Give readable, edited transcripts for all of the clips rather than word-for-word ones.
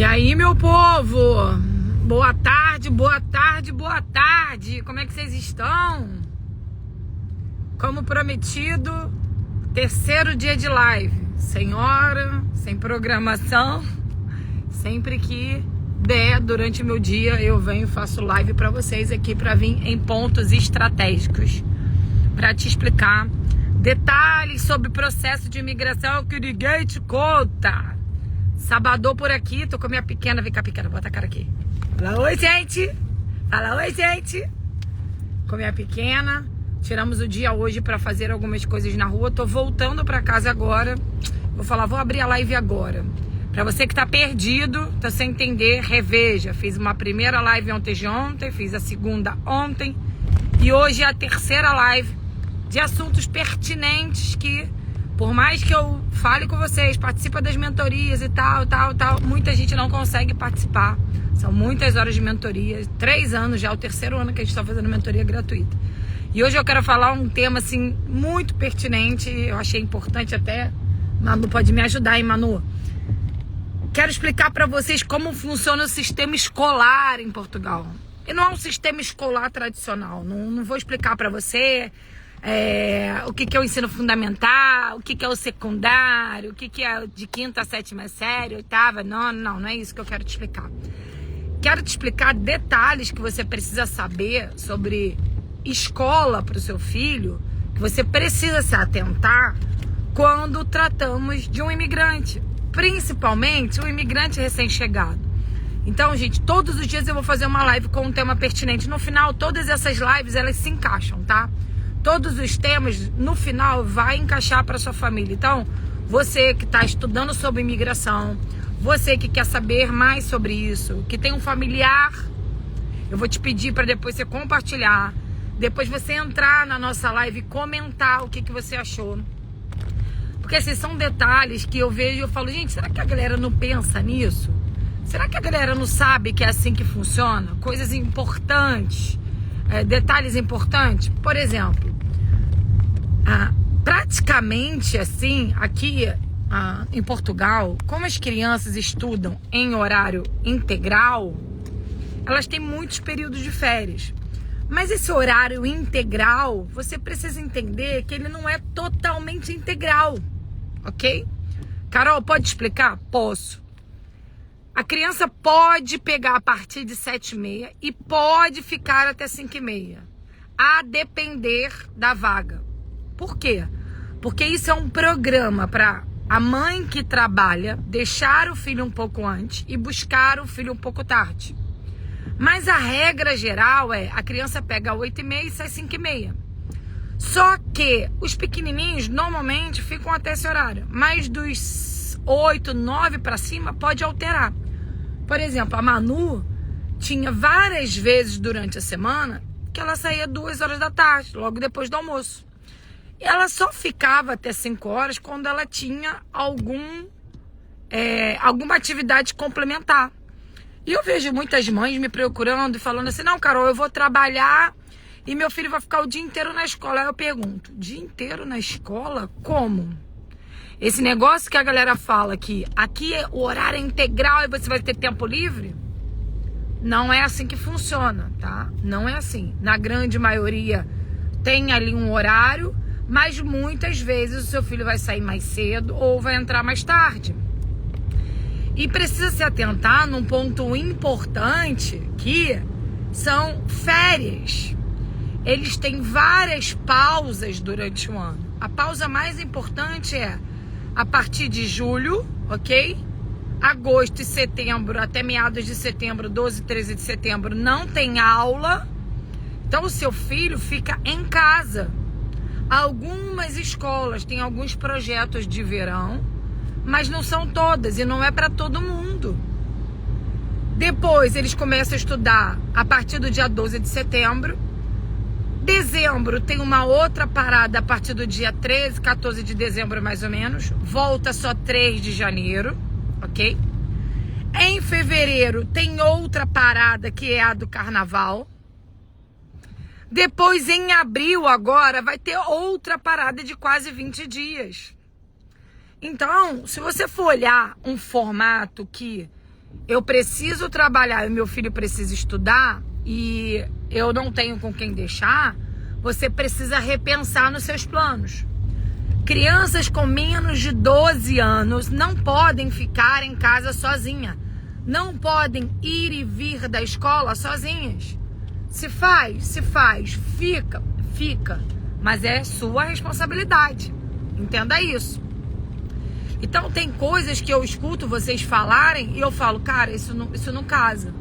E aí, meu povo? Boa tarde, boa tarde, boa tarde. Como é que vocês estão? Como prometido, terceiro dia de live. Sem hora, sem programação. Sempre que der, durante o meu dia, eu venho e faço live pra vocês aqui pra vir em pontos estratégicos. Pra te explicar detalhes sobre o processo de imigração que ninguém te conta. Sabadão por aqui, tô com a minha pequena. Vem cá, pequena, bota a cara aqui. Fala oi, gente. Fala oi, gente. Com a minha pequena. Tiramos o dia hoje pra fazer algumas coisas na rua. Tô voltando pra casa agora. Vou falar, vou abrir a live agora. Pra você que tá perdido, tá sem entender, reveja. Fiz uma primeira live ontem, fiz a segunda ontem. E hoje é a terceira live de assuntos pertinentes que, por mais que eu fale com vocês, participa das mentorias e tal, muita gente não consegue participar. São muitas horas de mentoria, 3 anos já, é o terceiro ano que a gente está fazendo mentoria gratuita. E hoje eu quero falar um tema, assim, muito pertinente, eu achei importante até. Manu pode me ajudar, hein, Manu? Quero explicar para vocês como funciona o sistema escolar em Portugal. E não é um sistema escolar tradicional, não vou explicar para você... o que é o ensino fundamental, o que é o secundário, o que é de 5ª a 7ª série, 8ª, não é isso que eu quero te explicar. Quero te explicar detalhes que você precisa saber sobre escola para o seu filho, que você precisa se atentar quando tratamos de um imigrante, principalmente um imigrante recém-chegado. Então, gente, todos os dias eu vou fazer uma live com um tema pertinente. No final, todas essas lives, elas se encaixam, tá? Todos os temas, no final, vai encaixar para sua família. Então, você que está estudando sobre imigração, você que quer saber mais sobre isso, que tem um familiar, eu vou te pedir para depois você compartilhar, depois você entrar na nossa live e comentar o que você achou. Porque esses são detalhes que eu vejo e eu falo, gente, será que a galera não pensa nisso? Será que a galera não sabe que é assim que funciona? Coisas importantes, detalhes importantes. Por exemplo, praticamente assim, aqui em Portugal, como as crianças estudam em horário integral, elas têm muitos períodos de férias. Mas esse horário integral, você precisa entender que ele não é totalmente integral, ok? Carol, pode explicar? Posso. A criança pode pegar a partir de 7h30 e pode ficar até 5h30, a depender da vaga. Por quê? Porque isso é um programa para a mãe que trabalha deixar o filho um pouco antes e buscar o filho um pouco tarde. Mas a regra geral é a criança pega 8h30 e sai 5h30. Só que os pequenininhos normalmente ficam até esse horário, mas dos 8, 9 para cima pode alterar. Por exemplo, a Manu tinha várias vezes durante a semana que ela saía 2 horas da tarde, logo depois do almoço. E ela só ficava até 5 horas quando ela tinha alguma atividade complementar. E eu vejo muitas mães me procurando e falando assim, não, Carol, eu vou trabalhar e meu filho vai ficar o dia inteiro na escola. Aí eu pergunto, dia inteiro na escola? Como? Esse negócio que a galera fala que aqui o horário é integral e você vai ter tempo livre, não é assim que funciona, tá? Não é assim. Na grande maioria tem ali um horário, mas muitas vezes o seu filho vai sair mais cedo ou vai entrar mais tarde. E precisa se atentar num ponto importante que são férias. Eles têm várias pausas durante o ano. A pausa mais importante é a partir de julho, ok? Agosto e setembro, até meados de setembro, 12, 13 de setembro, não tem aula. Então o seu filho fica em casa. Algumas escolas têm alguns projetos de verão, mas não são todas e não é para todo mundo. Depois eles começam a estudar a partir do dia 12 de setembro. Dezembro tem uma outra parada a partir do dia 13, 14 de dezembro mais ou menos. Volta só 3 de janeiro, ok? Em fevereiro tem outra parada que é a do carnaval. Depois em abril agora vai ter outra parada de quase 20 dias. Então, se você for olhar um formato que eu preciso trabalhar e meu filho precisa estudar e eu não tenho com quem deixar, você precisa repensar nos seus planos. Crianças com menos de 12 anos não podem ficar em casa sozinha. Não podem ir e vir da escola sozinhas. Se faz, fica. Mas é sua responsabilidade. Entenda isso. Então tem coisas que eu escuto vocês falarem e eu falo, cara, isso não casa.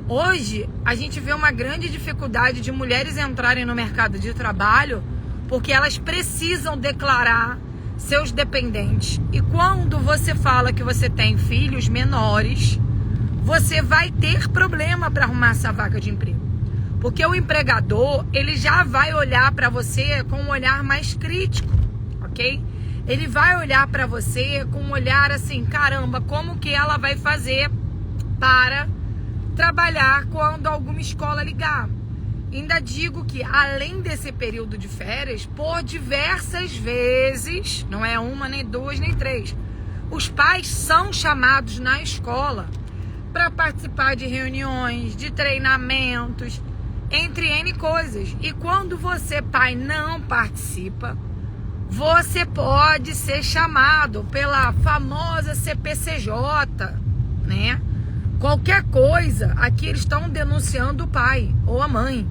Hoje a gente vê uma grande dificuldade de mulheres entrarem no mercado de trabalho porque elas precisam declarar seus dependentes. E quando você fala que você tem filhos menores, você vai ter problema para arrumar essa vaga de emprego. Porque o empregador, ele já vai olhar para você com um olhar mais crítico, ok? Ele vai olhar para você com um olhar assim, caramba, como que ela vai fazer para trabalhar quando alguma escola ligar? Ainda digo que, além desse período de férias, por diversas vezes, não é uma, nem duas, nem três, os pais são chamados na escola para participar de reuniões, de treinamentos, entre N coisas. E quando você, pai, não participa, você pode ser chamado pela famosa CPCJ, né? Qualquer coisa, aqui eles estão denunciando o pai ou a mãe.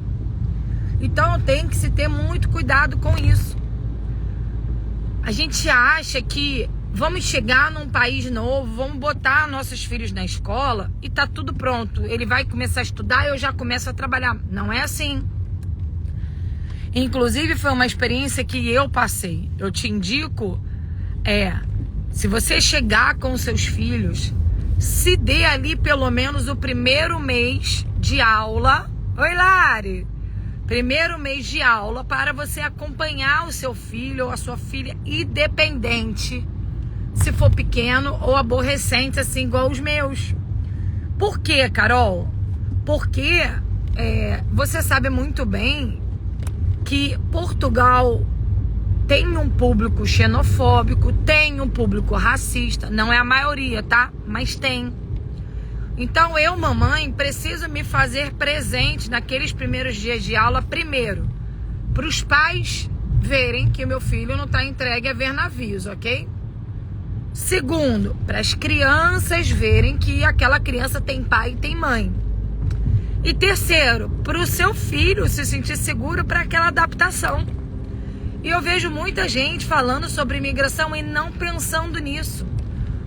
Então tem que se ter muito cuidado com isso. A gente acha que vamos chegar num país novo, vamos botar nossos filhos na escola e tá tudo pronto. Ele vai começar a estudar e eu já começo a trabalhar. Não é assim. Inclusive foi uma experiência que eu passei. Eu te indico, se você chegar com seus filhos, se dê ali pelo menos o primeiro mês de aula. Oi, Lari! Primeiro mês de aula para você acompanhar o seu filho ou a sua filha independente, se for pequeno ou aborrecente, assim igual os meus. Por quê, Carol? Porque você sabe muito bem que Portugal tem um público xenofóbico, tem um público racista, não é a maioria, tá? Mas tem. Então eu, mamãe, preciso me fazer presente naqueles primeiros dias de aula, primeiro, para os pais verem que o meu filho não está entregue a ver navios, ok? Segundo, para as crianças verem que aquela criança tem pai e tem mãe. E terceiro, para o seu filho se sentir seguro para aquela adaptação. E eu vejo muita gente falando sobre imigração e não pensando nisso.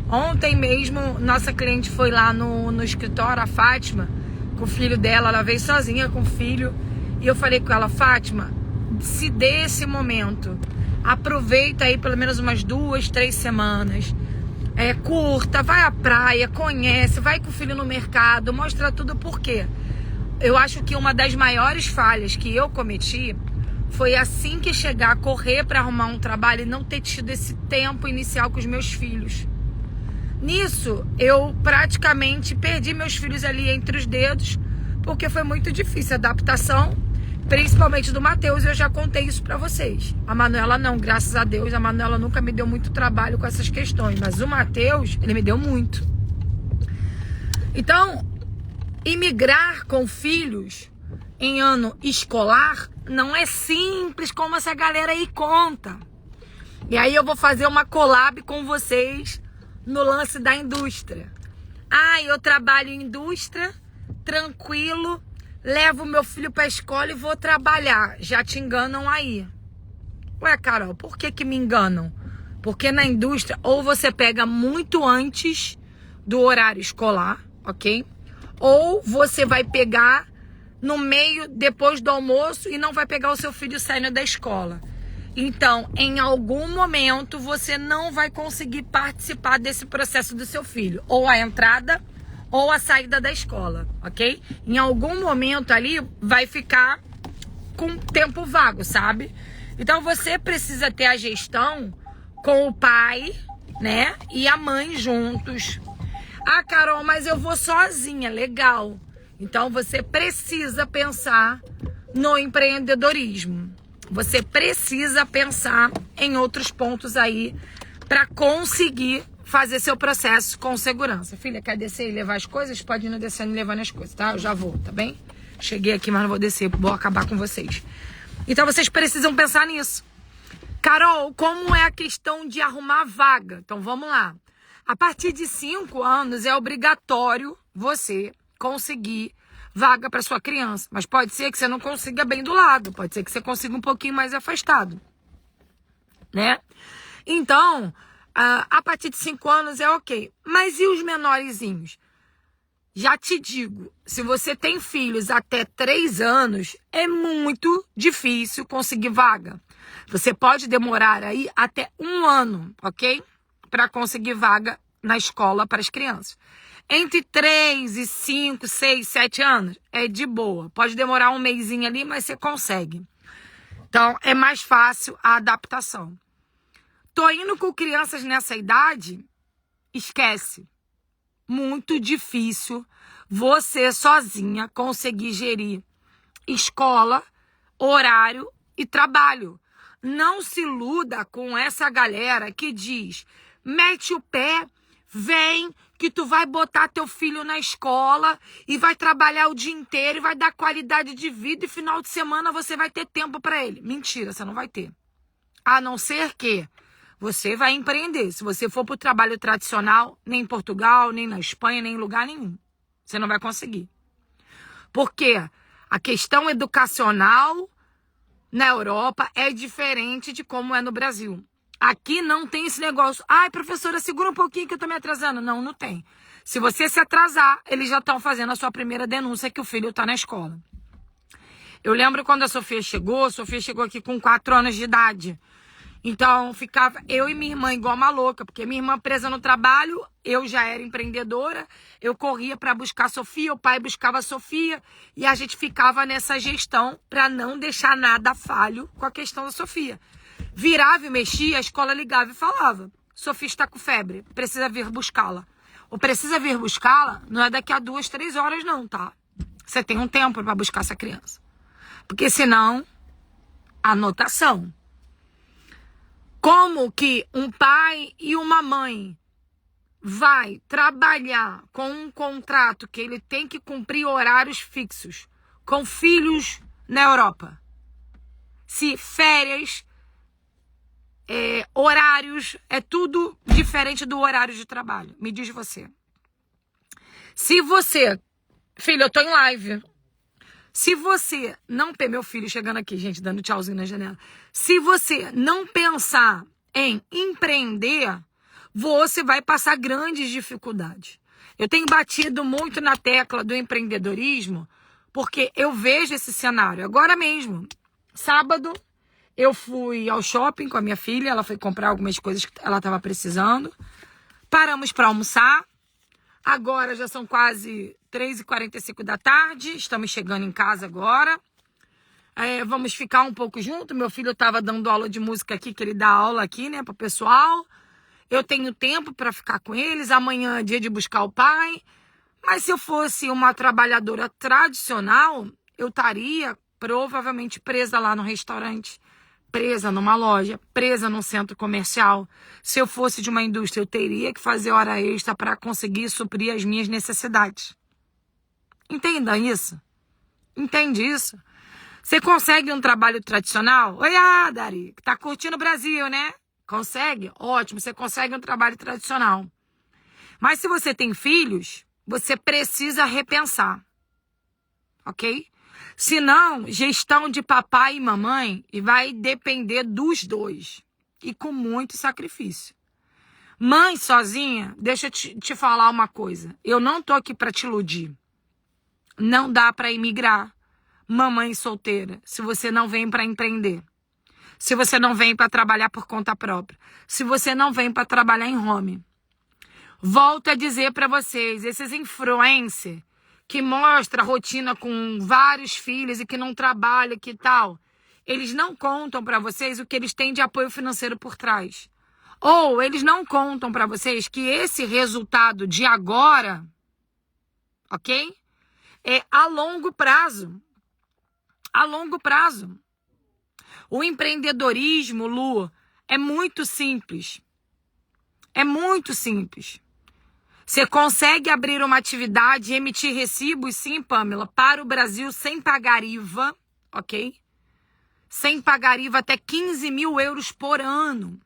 Ontem mesmo, nossa cliente foi lá no escritório, a Fátima, com o filho dela. Ela veio sozinha com o filho. E eu falei com ela, Fátima, se dê esse momento. Aproveita aí pelo menos umas 2, 3 semanas. Curta, vai à praia, conhece, vai com o filho no mercado, mostra tudo. Por quê? Eu acho que uma das maiores falhas que eu cometi foi assim que chegar a correr para arrumar um trabalho e não ter tido esse tempo inicial com os meus filhos. Nisso, eu praticamente perdi meus filhos ali entre os dedos, porque foi muito difícil a adaptação, principalmente do Matheus. Eu já contei isso pra vocês. A Manuela não, graças a Deus, a Manuela nunca me deu muito trabalho com essas questões, mas o Matheus, ele me deu muito. Então, imigrar com filhos em ano escolar não é simples como essa galera aí conta. E aí eu vou fazer uma collab com vocês no lance da indústria. Eu trabalho em indústria, tranquilo, levo meu filho pra escola e vou trabalhar. Já te enganam aí. Ué, Carol, por que me enganam? Porque na indústria, ou você pega muito antes do horário escolar, ok? Ou você vai pegar no meio, depois do almoço, e não vai pegar o seu filho saindo da escola. Então, em algum momento, você não vai conseguir participar desse processo do seu filho. Ou a entrada, ou a saída da escola, ok? Em algum momento ali, vai ficar com tempo vago, sabe? Então, você precisa ter a gestão com o pai, né? E a mãe juntos. Carol, mas eu vou sozinha. Legal. Então, você precisa pensar no empreendedorismo. Você precisa pensar em outros pontos aí para conseguir fazer seu processo com segurança. Filha, quer descer e levar as coisas? Pode ir no descendo e levando as coisas, tá? Eu já vou, tá bem? Cheguei aqui, mas não vou descer, vou acabar com vocês. Então vocês precisam pensar nisso. Carol, como é a questão de arrumar vaga? Então vamos lá. A partir de 5 anos é obrigatório você conseguir vaga para sua criança. Mas pode ser que você não consiga bem do lado. Pode ser que você consiga um pouquinho mais afastado. Né? Então, a partir de 5 anos é ok. Mas e os menorzinhos? Já te digo, se você tem filhos até 3 anos, é muito difícil conseguir vaga. Você pode demorar aí até 1 ano, ok? Para conseguir vaga na escola para as crianças. Entre 3 e 5, 6, 7 anos, é de boa. Pode demorar um mesinho ali, mas você consegue. Então, é mais fácil a adaptação. Tô indo com crianças nessa idade, esquece. Muito difícil você sozinha conseguir gerir escola, horário e trabalho. Não se iluda com essa galera que diz, mete o pé, vem que tu vai botar teu filho na escola e vai trabalhar o dia inteiro e vai dar qualidade de vida e final de semana você vai ter tempo para ele. Mentira, você não vai ter. A não ser que você vai empreender. Se você for para o trabalho tradicional, nem em Portugal, nem na Espanha, nem em lugar nenhum. Você não vai conseguir. Porque a questão educacional na Europa é diferente de como é no Brasil. Aqui não tem esse negócio. Ai, professora, segura um pouquinho que eu tô me atrasando. Não, não tem. Se você se atrasar, eles já estão fazendo a sua primeira denúncia que o filho tá na escola. Eu lembro quando a Sofia chegou aqui com 4 anos de idade. Então, ficava eu e minha irmã igual uma louca, porque minha irmã presa no trabalho, eu já era empreendedora, eu corria para buscar a Sofia, o pai buscava a Sofia, e a gente ficava nessa gestão para não deixar nada falho com a questão da Sofia. Virava e mexia, a escola ligava e falava, Sofia está com febre, precisa vir buscá-la. O precisa vir buscá-la não é daqui a 2, 3 horas não, tá? Você tem um tempo para buscar essa criança. Porque senão, anotação. Como que um pai e uma mãe vai trabalhar com um contrato que ele tem que cumprir horários fixos com filhos na Europa? Se férias, horários, é tudo diferente do horário de trabalho. Me diz você. Se você... Filho, eu tô em live. Se você não... Meu filho chegando aqui, gente, dando tchauzinho na janela. Se você não pensar em empreender, você vai passar grandes dificuldades. Eu tenho batido muito na tecla do empreendedorismo, porque eu vejo esse cenário. Agora mesmo, sábado, eu fui ao shopping com a minha filha, ela foi comprar algumas coisas que ela estava precisando. Paramos para almoçar. Agora já são quase 3h45 da tarde, estamos chegando em casa agora. Vamos ficar um pouco junto. Meu filho estava dando aula de música aqui, que ele dá aula aqui, né, para o pessoal. Eu tenho tempo para ficar com eles. Amanhã é dia de buscar o pai. Mas se eu fosse uma trabalhadora tradicional, eu estaria provavelmente presa lá no restaurante, presa numa loja, presa num centro comercial. Se eu fosse de uma indústria, eu teria que fazer hora extra para conseguir suprir as minhas necessidades. Entenda isso. Entende isso? Você consegue um trabalho tradicional? Oi, Dari, que tá curtindo o Brasil, né? Consegue? Ótimo, você consegue um trabalho tradicional. Mas se você tem filhos, você precisa repensar. Ok? Senão, gestão de papai e mamãe vai depender dos dois. E com muito sacrifício. Mãe sozinha, deixa eu te falar uma coisa. Eu não tô aqui para te iludir. Não dá para imigrar. Mamãe solteira, se você não vem para empreender. Se você não vem para trabalhar por conta própria. Se você não vem para trabalhar em home. Volto a dizer para vocês, esses influencers que mostra a rotina com vários filhos e que não trabalha, que tal, eles não contam para vocês o que eles têm de apoio financeiro por trás. Ou eles não contam para vocês que esse resultado de agora, ok? É a longo prazo. A longo prazo. O empreendedorismo, Lu, é muito simples. É muito simples. Você consegue abrir uma atividade e emitir recibos, sim, Pamela, para o Brasil sem pagar IVA, ok? Sem pagar IVA até 15 mil euros por ano.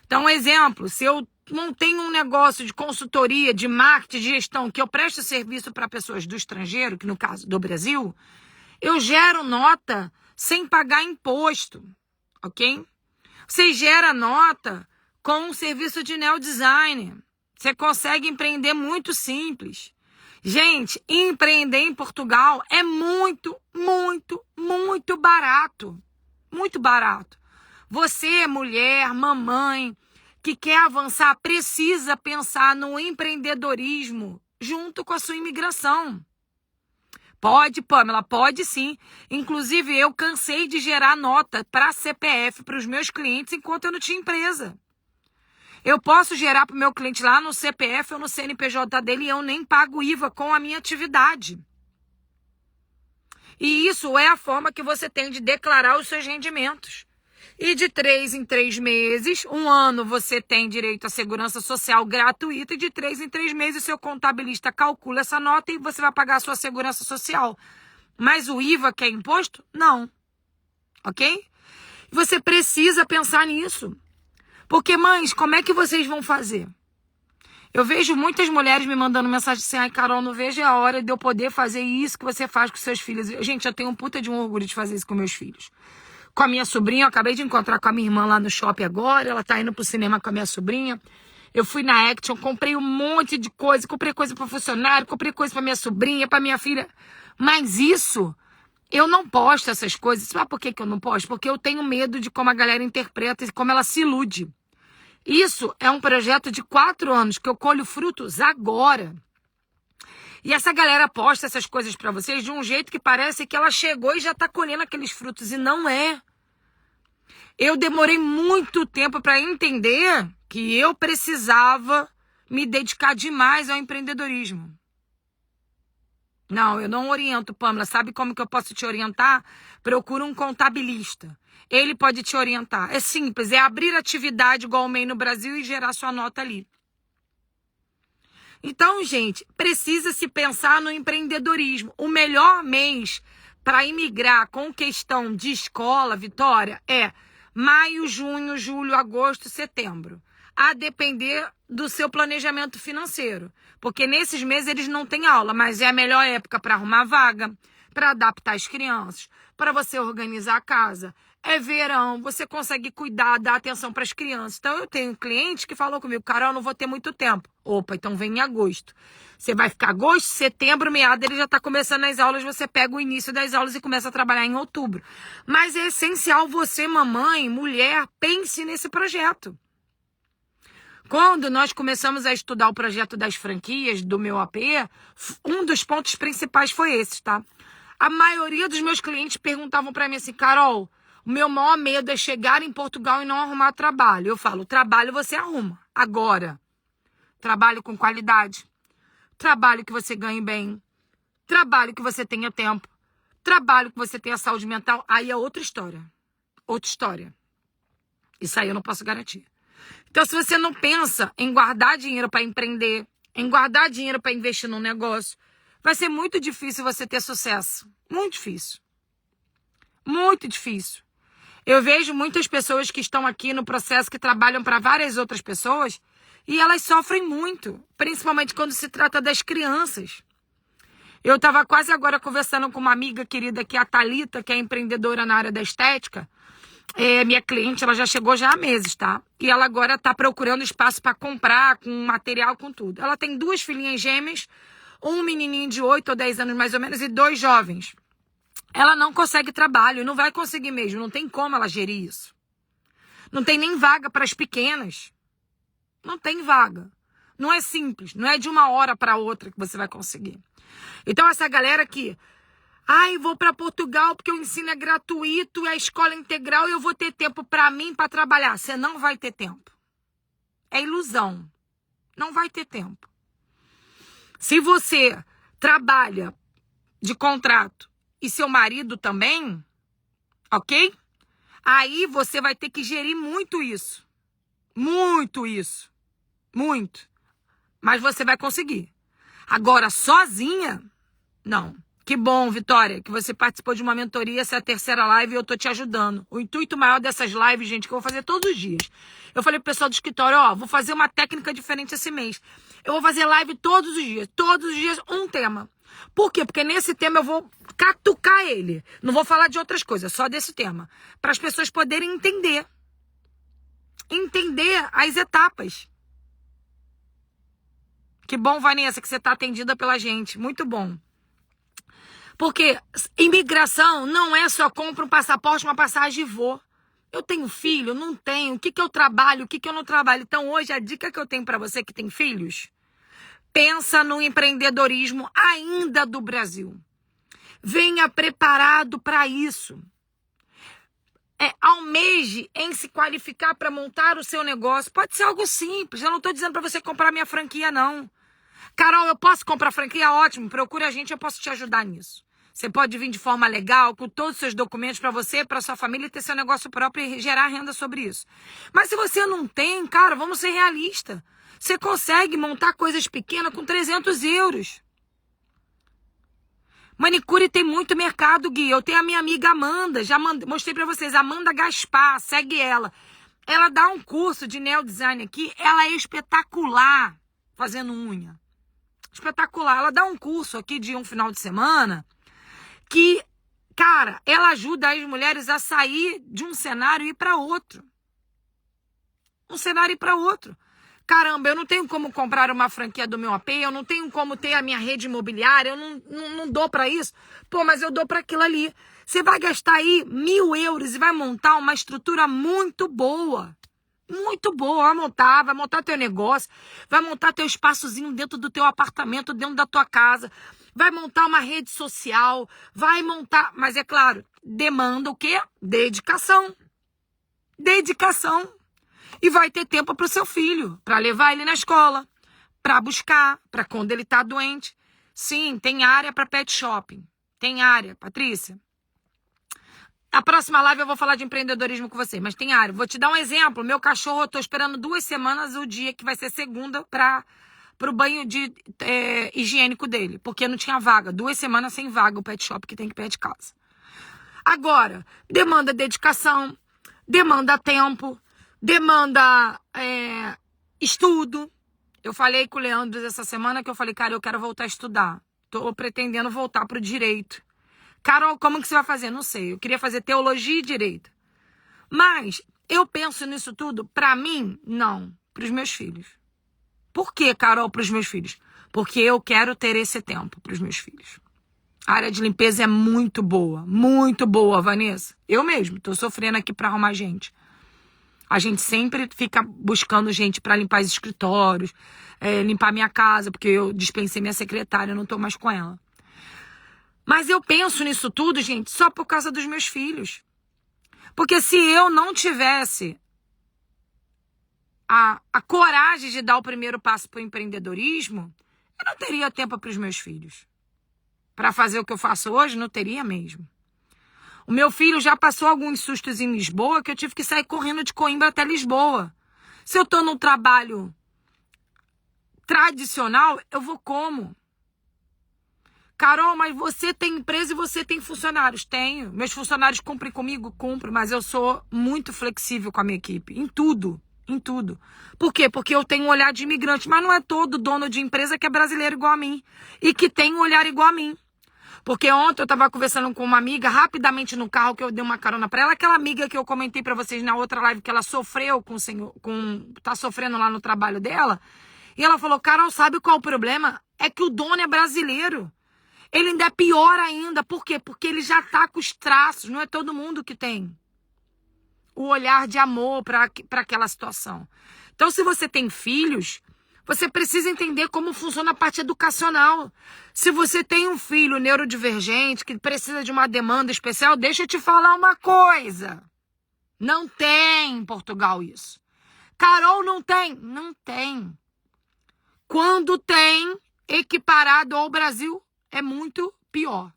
Então, exemplo, se eu não tenho um negócio de consultoria, de marketing, de gestão, que eu presto serviço para pessoas do estrangeiro, que no caso do Brasil, eu gero nota sem pagar imposto, ok? Você gera nota com um serviço de neodesign. Você consegue empreender muito simples. Gente, empreender em Portugal é muito, muito, muito barato. Muito barato. Você, mulher, mamãe, que quer avançar, precisa pensar no empreendedorismo junto com a sua imigração. Pode, Pamela, pode sim. Inclusive, eu cansei de gerar nota para CPF para os meus clientes enquanto eu não tinha empresa. Eu posso gerar para o meu cliente lá no CPF ou no CNPJ dele e eu nem pago IVA com a minha atividade. E isso é a forma que você tem de declarar os seus rendimentos. E de 3 em 3 meses, um ano você tem direito à segurança social gratuita e de 3 em 3 meses o seu contabilista calcula essa nota e você vai pagar a sua segurança social. Mas o IVA, que é imposto, não. Ok? Você precisa pensar nisso. Porque, mães, como é que vocês vão fazer? Eu vejo muitas mulheres me mandando mensagem assim, ai, Carol, não vejo a hora de eu poder fazer isso que você faz com seus filhos. Gente, eu tenho um puta de um orgulho de fazer isso com meus filhos. Com a minha sobrinha, eu acabei de encontrar com a minha irmã lá no shopping agora, ela tá indo pro cinema com a minha sobrinha. Eu fui na Action, comprei um monte de coisa, comprei coisa para funcionário, comprei coisa para minha sobrinha, para minha filha. Mas isso, eu não posto essas coisas. Sabe por que eu não posto? Porque eu tenho medo de como a galera interpreta e como ela se ilude. Isso é um projeto de 4 anos que eu colho frutos agora. E essa galera posta essas coisas para vocês de um jeito que parece que ela chegou e já tá colhendo aqueles frutos. E não é. Eu demorei muito tempo para entender que eu precisava me dedicar demais ao empreendedorismo. Não, eu não oriento, Pamela. Sabe como que eu posso te orientar? Procura um contabilista. Ele pode te orientar. É simples, é abrir atividade igual o MEI no Brasil e gerar sua nota ali. Então, gente, precisa se pensar no empreendedorismo. O melhor mês para imigrar com questão de escola, Vitória, é maio, junho, julho, agosto, setembro. A depender do seu planejamento financeiro. Porque nesses meses eles não têm aula, mas é a melhor época para arrumar vaga, para adaptar as crianças, para você organizar a casa. É verão, você consegue cuidar, dar atenção para as crianças. Então, eu tenho um cliente que falou comigo, Carol, não vou ter muito tempo. Opa, então vem em agosto. Você vai ficar agosto, setembro, meado, ele já está começando as aulas, você pega o início das aulas e começa a trabalhar em outubro. Mas é essencial você, mamãe, mulher, pense nesse projeto. Quando nós começamos a estudar o projeto das franquias do meu AP, um dos pontos principais foi esse, tá? A maioria dos meus clientes perguntavam para mim assim, Carol, o meu maior medo é chegar em Portugal e não arrumar trabalho. Eu falo, trabalho você arruma. Agora, trabalho com qualidade. Trabalho que você ganhe bem. Trabalho que você tenha tempo. Trabalho que você tenha saúde mental. Aí é outra história. Outra história. Isso aí eu não posso garantir. Então, se você não pensa em guardar dinheiro para empreender, em guardar dinheiro para investir num negócio, vai ser muito difícil você ter sucesso. Muito difícil. Muito difícil. Eu vejo muitas pessoas que estão aqui no processo que trabalham para várias outras pessoas e elas sofrem muito, principalmente quando se trata das crianças. Eu estava quase agora conversando com uma amiga querida que é a Thalita, que é empreendedora na área da estética. Minha cliente, ela já chegou já há meses, tá? E ela agora está procurando espaço para comprar, com material, com tudo. Ela tem 2 filhinhas gêmeas, um menininho de 8 ou 10 anos mais ou menos e 2 jovens. Ela não consegue trabalho, não vai conseguir mesmo, não tem como ela gerir isso. Não tem nem vaga para as pequenas. Não tem vaga. Não é simples, não é de uma hora para outra que você vai conseguir. Então essa galera que, vou para Portugal porque o ensino é gratuito e a escola é integral e eu vou ter tempo para mim, para trabalhar. Você não vai ter tempo. É ilusão. Não vai ter tempo. Se você trabalha de contrato e seu marido também, ok? Aí você vai ter que gerir muito isso. Muito isso. Muito. Mas você vai conseguir. Agora, sozinha, não. Que bom, Vitória, que você participou de uma mentoria, essa é a terceira live e eu tô te ajudando. O intuito maior dessas lives, gente, que eu vou fazer todos os dias. Eu falei pro pessoal do escritório, vou fazer uma técnica diferente esse mês. Eu vou fazer live todos os dias um tema. Por quê? Porque nesse tema eu vou catucar ele. Não vou falar de outras coisas, só desse tema. Para as pessoas poderem entender. Entender as etapas. Que bom, Vanessa, que você tá atendida pela gente. Muito bom. Porque imigração não é só compra um passaporte, uma passagem e vou. Eu tenho filho? Não tenho. O que eu trabalho? O que eu não trabalho? Então hoje a dica que eu tenho para você que tem filhos, pensa no empreendedorismo ainda do Brasil. Venha preparado para isso. Almeje em se qualificar para montar o seu negócio. Pode ser algo simples. Eu não estou dizendo para você comprar minha franquia, não. Carol, eu posso comprar franquia? Ótimo. Procure a gente, eu posso te ajudar nisso. Você pode vir de forma legal, com todos os seus documentos para você, para sua família, ter seu negócio próprio e gerar renda sobre isso. Mas se você não tem, cara, vamos ser realistas. Você consegue montar coisas pequenas com 300 euros. Manicure tem muito mercado, Gui. Eu tenho a minha amiga Amanda, já mostrei para vocês, Amanda Gaspar, segue ela. Ela dá um curso de nail design aqui, ela é espetacular fazendo unha. Espetacular. Ela dá um curso aqui de um final de semana que, cara, ela ajuda as mulheres a sair de um cenário e ir para outro. Um cenário e ir para outro. Caramba, eu não tenho como comprar uma franquia do meu AP, eu não tenho como ter a minha rede imobiliária, eu não dou para isso. Pô, mas eu dou para aquilo ali. Você vai gastar aí 1.000 euros e vai montar uma estrutura muito boa. Muito boa. Vai montar teu negócio, vai montar teu espaçozinho dentro do teu apartamento, dentro da tua casa, vai montar uma rede social, vai montar... Mas é claro, demanda o quê? Dedicação. Dedicação. E vai ter tempo para o seu filho, para levar ele na escola, para buscar, para quando ele está doente. Sim, tem área para pet shopping. Tem área, Patrícia. A próxima live eu vou falar de empreendedorismo com você, mas tem área. Vou te dar um exemplo. Meu cachorro, eu estou esperando 2 semanas o dia que vai ser segunda para o banho higiênico dele, porque não tinha vaga. 2 semanas sem vaga o pet shop que tem que ir de casa. Agora, demanda dedicação, demanda tempo, demanda estudo. Eu falei com o Leandro essa semana que eu falei, cara, eu quero voltar a estudar. Tô pretendendo voltar pro direito. Carol, como que você vai fazer? Não sei. Eu queria fazer teologia e direito. Mas eu penso nisso tudo, pra mim, não. Pros meus filhos. Por que, Carol, pros meus filhos? Porque eu quero ter esse tempo pros meus filhos. A área de limpeza é muito boa, Vanessa. Eu mesmo tô sofrendo aqui pra arrumar gente. A gente sempre fica buscando gente para limpar os escritórios, limpar minha casa, porque eu dispensei minha secretária, eu não tô mais com ela. Mas eu penso nisso tudo, gente, só por causa dos meus filhos. Porque se eu não tivesse a coragem de dar o primeiro passo para o empreendedorismo, eu não teria tempo para os meus filhos. Para fazer o que eu faço hoje, não teria mesmo. O meu filho já passou alguns sustos em Lisboa que eu tive que sair correndo de Coimbra até Lisboa. Se eu estou num trabalho tradicional, eu vou como? Carol, mas você tem empresa e você tem funcionários? Tenho. Meus funcionários cumprem comigo? Cumprem, mas eu sou muito flexível com a minha equipe. Em tudo. Em tudo. Por quê? Porque eu tenho um olhar de imigrante, mas não é todo dono de empresa que é brasileiro igual a mim. E que tem um olhar igual a mim. Porque ontem eu estava conversando com uma amiga, rapidamente no carro, que eu dei uma carona para ela. Aquela amiga que eu comentei para vocês na outra live, que ela sofreu tá sofrendo lá no trabalho dela. E ela falou, Carol, sabe qual é o problema? É que o dono é brasileiro. Ele ainda é pior ainda. Por quê? Porque ele já tá com os traços. Não é todo mundo que tem o olhar de amor para aquela situação. Então, se você tem filhos, você precisa entender como funciona a parte educacional. Se você tem um filho neurodivergente que precisa de uma demanda especial, deixa eu te falar uma coisa. Não tem em Portugal isso. Carol, não tem? Não tem. Quando tem, equiparado ao Brasil, é muito pior.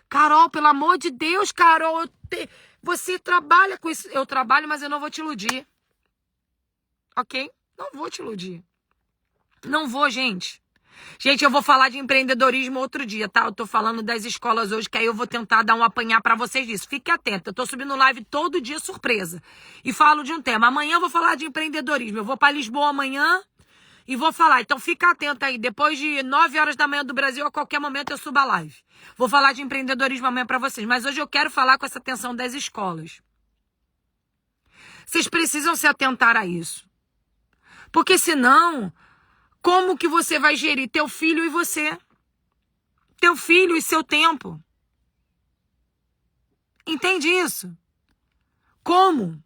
Carol, pelo amor de Deus, Carol, você trabalha com isso. Eu trabalho, mas eu não vou te iludir. Ok? Não vou te iludir. Não vou, gente. Gente, eu vou falar de empreendedorismo outro dia, tá? Eu tô falando das escolas hoje, que aí eu vou tentar dar um apanhar pra vocês disso. Fique atento, eu tô subindo live todo dia surpresa. E falo de um tema. Amanhã eu vou falar de empreendedorismo. Eu vou pra Lisboa amanhã e vou falar. Então fica atento aí. Depois de 9 horas da manhã do Brasil, a qualquer momento eu subo a live. Vou falar de empreendedorismo amanhã pra vocês. Mas hoje eu quero falar com essa atenção das escolas. Vocês precisam se atentar a isso. Porque senão, como que você vai gerir teu filho e você? Teu filho e seu tempo. Entende isso? Como?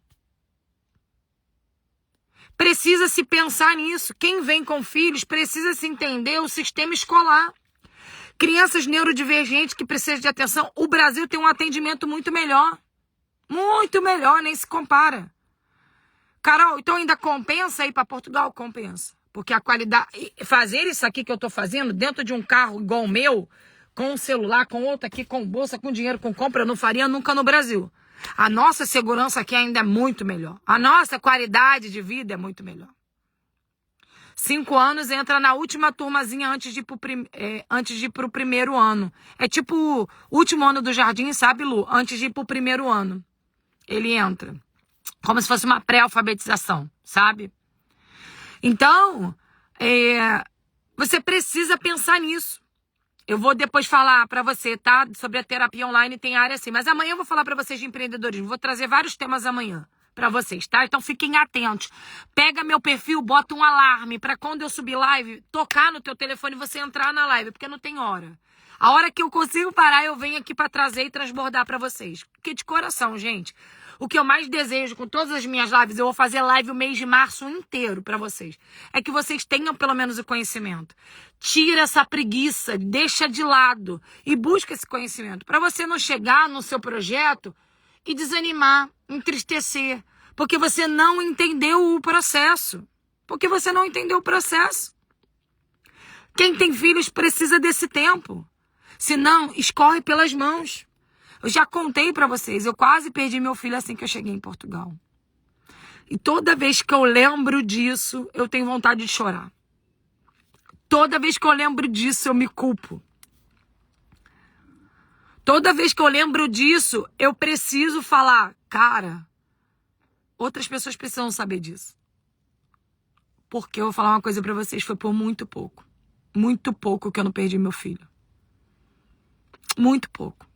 Precisa se pensar nisso. Quem vem com filhos precisa se entender o sistema escolar. Crianças neurodivergentes que precisam de atenção. O Brasil tem um atendimento muito melhor. Muito melhor, nem se compara. Carol, então ainda compensa ir para Portugal? Compensa. Porque a qualidade... Fazer isso aqui que eu tô fazendo dentro de um carro igual o meu, com um celular, com outro aqui, com bolsa, com dinheiro, com compra, eu não faria nunca no Brasil. A nossa segurança aqui ainda é muito melhor. A nossa qualidade de vida é muito melhor. 5 anos, entra na última turmazinha antes de ir pro primeiro ano. É tipo o último ano do jardim, sabe, Lu? Antes de ir pro primeiro ano. Ele entra. Como se fosse uma pré-alfabetização, sabe? Então, você precisa pensar nisso. Eu vou depois falar pra você, tá? Sobre a terapia online, tem área assim. Mas amanhã eu vou falar pra vocês de empreendedorismo. Vou trazer vários temas amanhã pra vocês, tá? Então fiquem atentos. Pega meu perfil, bota um alarme pra quando eu subir live, tocar no teu telefone e você entrar na live, porque não tem hora. A hora que eu consigo parar, eu venho aqui pra trazer e transbordar pra vocês. Porque de coração, gente, o que eu mais desejo com todas as minhas lives, eu vou fazer live o mês de março inteiro pra vocês, é que vocês tenham pelo menos o conhecimento. Tira essa preguiça, deixa de lado e busca esse conhecimento. Pra você não chegar no seu projeto e desanimar, entristecer, porque você não entendeu o processo. Porque você não entendeu o processo. Quem tem filhos precisa desse tempo. Senão, escorre pelas mãos. Eu já contei pra vocês, eu quase perdi meu filho assim que eu cheguei em Portugal. E toda vez que eu lembro disso, eu tenho vontade de chorar. Toda vez que eu lembro disso, eu me culpo. Toda vez que eu lembro disso, eu preciso falar, cara, outras pessoas precisam saber disso. Porque eu vou falar uma coisa pra vocês, foi por muito pouco. Muito pouco que eu não perdi meu filho. Muito pouco.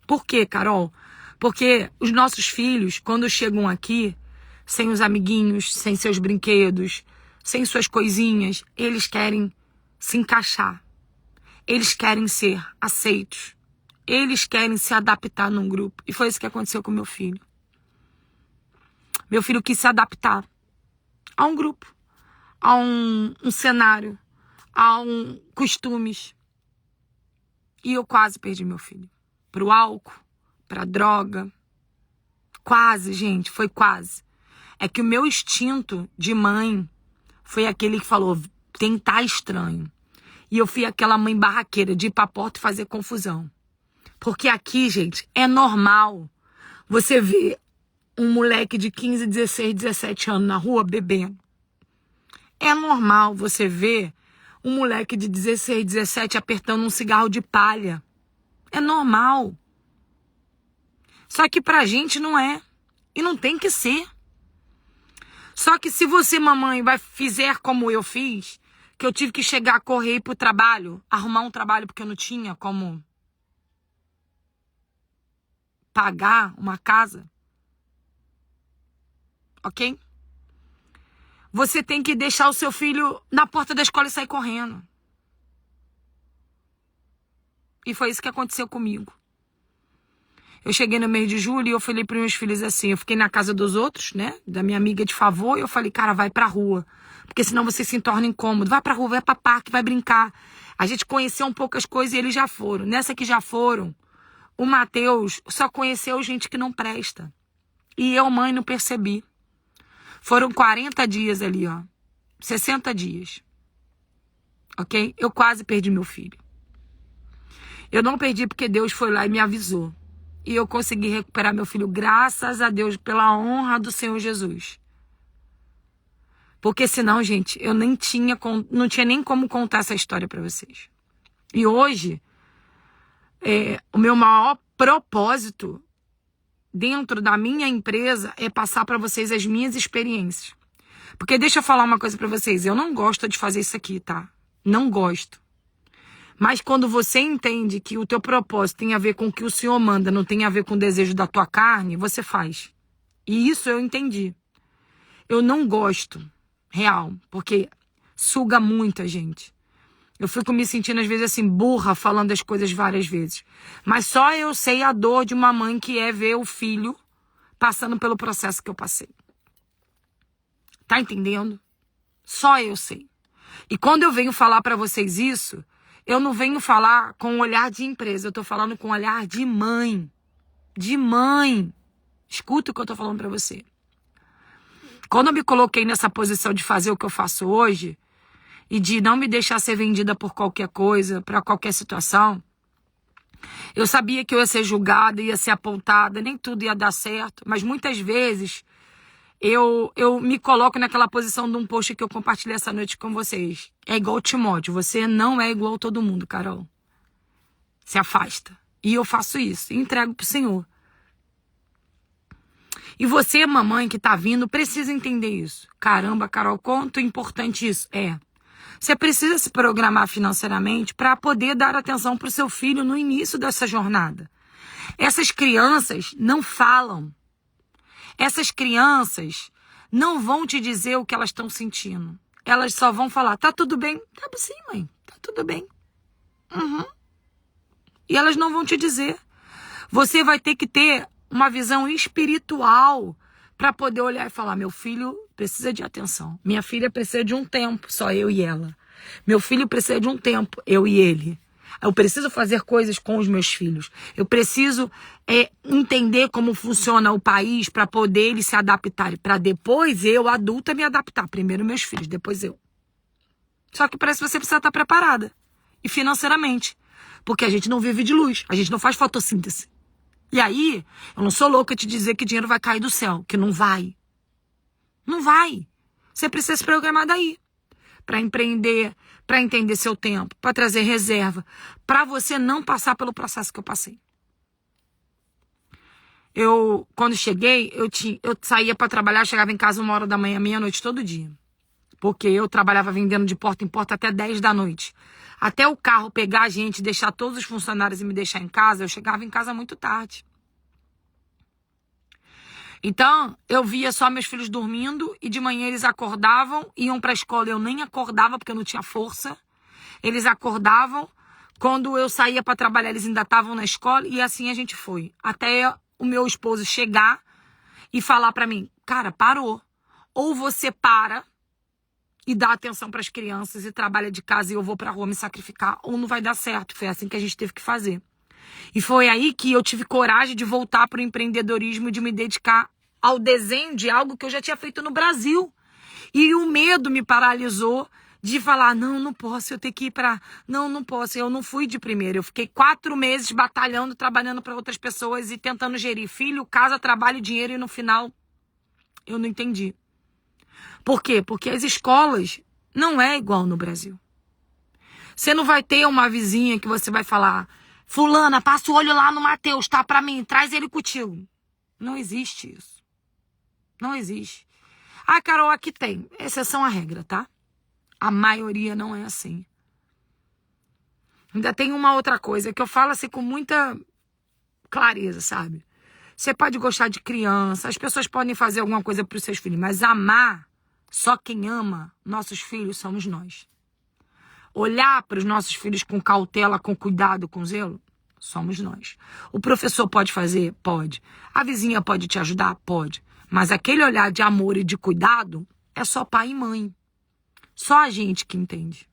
Por quê, Carol? Porque os nossos filhos, quando chegam aqui, sem os amiguinhos, sem seus brinquedos, sem suas coisinhas, eles querem se encaixar. Eles querem ser aceitos. Eles querem se adaptar num grupo. E foi isso que aconteceu com meu filho. Meu filho quis se adaptar a um grupo, a um cenário, a costumes. E eu quase perdi meu filho. Pro álcool, pra droga. Quase, gente, foi quase. É que o meu instinto de mãe foi aquele que falou, tentar estranho. E eu fui aquela mãe barraqueira de ir pra porta e fazer confusão. Porque aqui, gente, é normal você ver um moleque de 15, 16, 17 anos na rua bebendo. É normal você ver um moleque de 16, 17 apertando um cigarro de palha. É normal. Só que pra gente não é. E não tem que ser. Só que se você, mamãe, fizer como eu fiz, que eu tive que chegar a correr pro trabalho, arrumar um trabalho porque eu não tinha como pagar uma casa, ok? Você tem que deixar o seu filho na porta da escola e sair correndo. E foi isso que aconteceu comigo. Eu cheguei no mês de julho e eu falei para meus filhos assim, eu fiquei na casa dos outros, né, da minha amiga de favor, e eu falei, cara, vai pra rua, porque senão você se torna incômodo, vai pra rua, vai pra parque, vai brincar. A gente conheceu um pouco as coisas e eles já foram. Nessa que já foram, o Matheus só conheceu gente que não presta. E eu, mãe, não percebi. Foram 40 dias ali, ó, 60 dias, ok? Eu quase perdi meu filho. Eu não perdi porque Deus foi lá e me avisou. E eu consegui recuperar meu filho, graças a Deus, pela honra do Senhor Jesus. Porque senão, gente, eu nem tinha, não tinha nem como contar essa história pra vocês. E hoje, o meu maior propósito dentro da minha empresa é passar pra vocês as minhas experiências. Porque deixa eu falar uma coisa pra vocês, eu não gosto de fazer isso aqui, tá? Não gosto. Mas quando você entende que o teu propósito tem a ver com o que o Senhor manda, não tem a ver com o desejo da tua carne, você faz. E isso eu entendi. Eu não gosto, real, porque suga muita gente. Eu fico me sentindo às vezes assim, burra, falando as coisas várias vezes. Mas só eu sei a dor de uma mãe que é ver o filho passando pelo processo que eu passei. Tá entendendo? Só eu sei. E quando eu venho falar pra vocês isso, eu não venho falar com um olhar de empresa, eu tô falando com um olhar de mãe. De mãe. Escuta o que eu tô falando pra você. Quando eu me coloquei nessa posição de fazer o que eu faço hoje, e de não me deixar ser vendida por qualquer coisa, pra qualquer situação, eu sabia que eu ia ser julgada, ia ser apontada, nem tudo ia dar certo, mas muitas vezes eu me coloco naquela posição de um post que eu compartilhei essa noite com vocês. É igual Timóteo, você não é igual a todo mundo, Carol. Se afasta. E eu faço isso, e entrego pro Senhor. E você, mamãe que tá vindo, precisa entender isso. Caramba, Carol, quanto importante isso é. Você precisa se programar financeiramente para poder dar atenção pro seu filho no início dessa jornada. Essas crianças não falam. Essas crianças não vão te dizer o que elas estão sentindo. Elas só vão falar, tá tudo bem? Tá sim, mãe, tá tudo bem. Uhum. E elas não vão te dizer. Você vai ter que ter uma visão espiritual para poder olhar e falar, meu filho precisa de atenção. Minha filha precisa de um tempo, só eu e ela. Meu filho precisa de um tempo, eu e ele. Eu preciso fazer coisas com os meus filhos. Eu preciso entender como funciona o país para poder eles se adaptarem. Para depois eu, adulta, me adaptar. Primeiro meus filhos, depois eu. Só que parece que você precisa estar preparada. E financeiramente. Porque a gente não vive de luz. A gente não faz fotossíntese. E aí, eu não sou louca te dizer que dinheiro vai cair do céu. Que não vai. Não vai. Você precisa se programar daí. Para empreender, para entender seu tempo, para trazer reserva, para você não passar pelo processo que eu passei. Quando cheguei, eu saía para trabalhar, chegava em casa 1h da manhã, meia-noite, todo dia. Porque eu trabalhava vendendo de porta em porta até 10 da noite. Até o carro pegar a gente, deixar todos os funcionários e me deixar em casa, eu chegava em casa muito tarde. Então, eu via só meus filhos dormindo e de manhã eles acordavam, iam para a escola, eu nem acordava porque eu não tinha força. Eles acordavam, quando eu saía para trabalhar eles ainda estavam na escola e assim a gente foi. Até o meu esposo chegar e falar para mim, cara, parou. Ou você para e dá atenção para as crianças e trabalha de casa e eu vou para a rua me sacrificar, ou não vai dar certo. Foi assim que a gente teve que fazer. E foi aí que eu tive coragem de voltar para o empreendedorismo e de me dedicar ao desenho de algo que eu já tinha feito no Brasil. E o medo me paralisou de falar, não posso, eu tenho que ir para... Não posso. Eu não fui de primeiro. Eu fiquei 4 meses batalhando, trabalhando para outras pessoas e tentando gerir filho, casa, trabalho, dinheiro e no final eu não entendi. Por quê? Porque as escolas não é igual no Brasil. Você não vai ter uma vizinha que você vai falar, fulana, passa o olho lá no Mateus, tá? Pra mim, traz ele contigo. Não existe isso. Não existe. Ah, Carol, aqui tem. Exceção à regra, tá? A maioria não é assim. Ainda tem uma outra coisa que eu falo assim com muita clareza, sabe? Você pode gostar de criança, as pessoas podem fazer alguma coisa para os seus filhos, mas amar, só quem ama nossos filhos somos nós. Olhar para os nossos filhos com cautela, com cuidado, com zelo, somos nós. O professor pode fazer? Pode. A vizinha pode te ajudar? Pode. Mas aquele olhar de amor e de cuidado é só pai e mãe. Só a gente que entende.